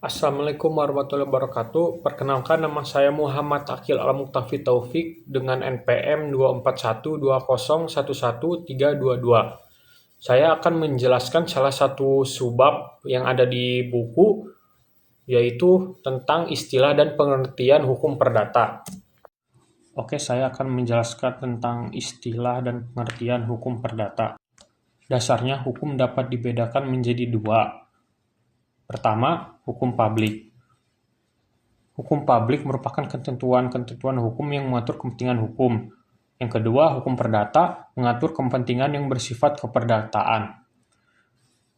Assalamualaikum warahmatullahi wabarakatuh. Perkenalkan, nama saya Muhammad Akil Al-Muktafi Taufik dengan NPM 24120111322. Saya akan menjelaskan salah satu subbab yang ada di buku, yaitu tentang istilah dan pengertian hukum perdata. Oke, saya akan menjelaskan tentang istilah dan pengertian hukum perdata. Dasarnya, hukum dapat dibedakan menjadi dua. Pertama, hukum publik. Hukum publik merupakan ketentuan-ketentuan hukum yang mengatur kepentingan hukum. Yang kedua, hukum perdata mengatur kepentingan yang bersifat keperdataan.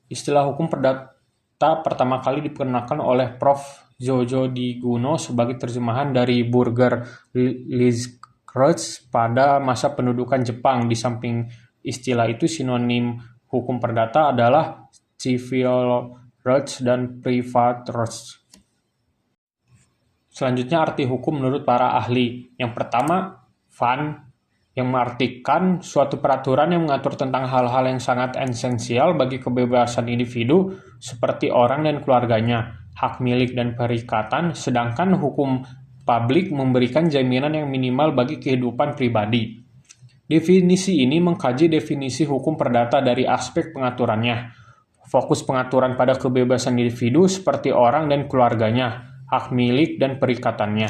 Istilah hukum perdata pertama kali diperkenalkan oleh Prof. Jojo Di Guno sebagai terjemahan dari Burger Lizkreutz pada masa pendudukan Jepang. Di samping istilah itu, sinonim hukum perdata adalah civil rights dan private rights. Selanjutnya, arti hukum menurut para ahli. Yang pertama, van, yang mengartikan suatu peraturan yang mengatur tentang hal-hal yang sangat esensial bagi kebebasan individu seperti orang dan keluarganya, hak milik dan perikatan, sedangkan hukum publik memberikan jaminan yang minimal bagi kehidupan pribadi. Definisi ini mengkaji definisi hukum perdata dari aspek pengaturannya. Fokus pengaturan pada kebebasan individu seperti orang dan keluarganya, hak milik dan perikatannya.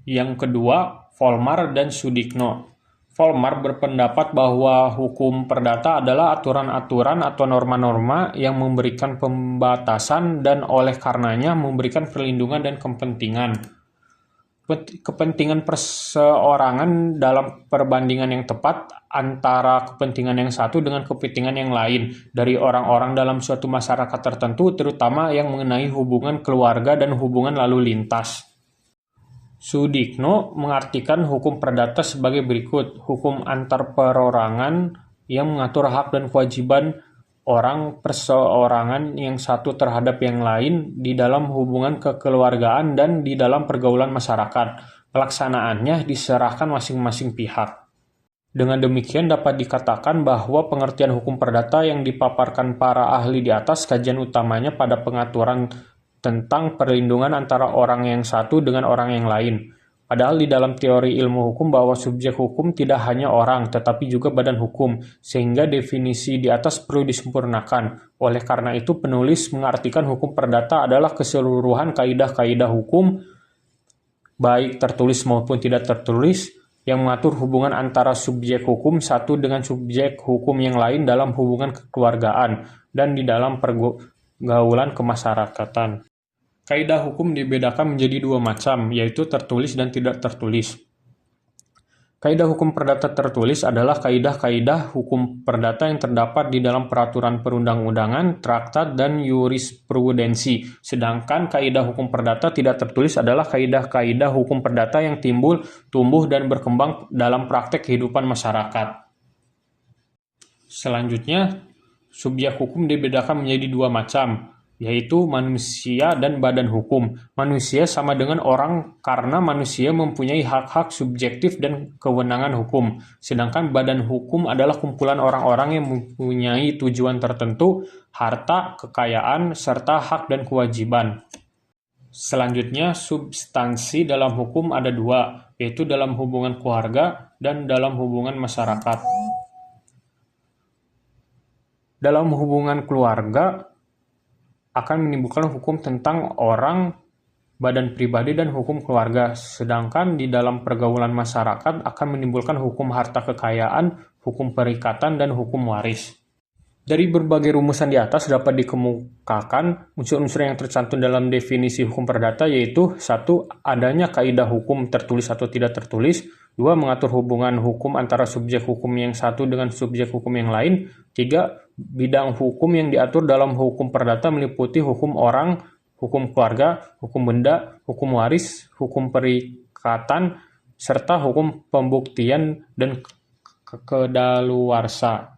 Yang kedua, Volmar dan Sudikno. Volmar berpendapat bahwa hukum perdata adalah aturan-aturan atau norma-norma yang memberikan pembatasan dan oleh karenanya memberikan perlindungan dan kepentingan perseorangan dalam perbandingan yang tepat antara kepentingan yang satu dengan kepentingan yang lain dari orang-orang dalam suatu masyarakat tertentu, terutama yang mengenai hubungan keluarga dan hubungan lalu lintas. Sudikno mengartikan hukum perdata sebagai berikut: hukum antar perorangan yang mengatur hak dan kewajiban orang perseorangan yang satu terhadap yang lain di dalam hubungan kekeluargaan dan di dalam pergaulan masyarakat. Pelaksanaannya diserahkan masing-masing pihak. Dengan demikian dapat dikatakan bahwa pengertian hukum perdata yang dipaparkan para ahli di atas kajian utamanya pada pengaturan tentang perlindungan antara orang yang satu dengan orang yang lain. Padahal di dalam teori ilmu hukum bahwa subjek hukum tidak hanya orang, tetapi juga badan hukum, sehingga definisi di atas perlu disempurnakan. Oleh karena itu, penulis mengartikan hukum perdata adalah keseluruhan kaidah-kaidah hukum, baik tertulis maupun tidak tertulis, yang mengatur hubungan antara subjek hukum satu dengan subjek hukum yang lain dalam hubungan kekeluargaan dan di dalam pergaulan kemasyarakatan. Kaidah hukum dibedakan menjadi dua macam, yaitu tertulis dan tidak tertulis. Kaidah hukum perdata tertulis adalah kaidah-kaidah hukum perdata yang terdapat di dalam peraturan perundang-undangan, traktat, dan jurisprudensi. Sedangkan kaidah hukum perdata tidak tertulis adalah kaidah-kaidah hukum perdata yang timbul, tumbuh, dan berkembang dalam praktek kehidupan masyarakat. Selanjutnya, subjek hukum dibedakan menjadi dua macam, yaitu manusia dan badan hukum. Manusia sama dengan orang karena manusia mempunyai hak-hak subjektif dan kewenangan hukum, sedangkan badan hukum adalah kumpulan orang-orang yang mempunyai tujuan tertentu, harta, kekayaan, serta hak dan kewajiban. Selanjutnya, substansi dalam hukum ada dua, yaitu dalam hubungan keluarga dan dalam hubungan masyarakat. Dalam hubungan keluarga akan menimbulkan hukum tentang orang, badan pribadi, dan hukum keluarga. Sedangkan di dalam pergaulan masyarakat akan menimbulkan hukum harta kekayaan, hukum perikatan, dan hukum waris. Dari berbagai rumusan di atas dapat dikemukakan unsur-unsur yang tercantum dalam definisi hukum perdata, yaitu 1. Adanya kaidah hukum tertulis atau tidak tertulis. 2. Mengatur hubungan hukum antara subjek hukum yang satu dengan subjek hukum yang lain. 3. Bidang hukum yang diatur dalam hukum perdata meliputi hukum orang, hukum keluarga, hukum benda, hukum waris, hukum perikatan, serta hukum pembuktian dan kedaluarsa.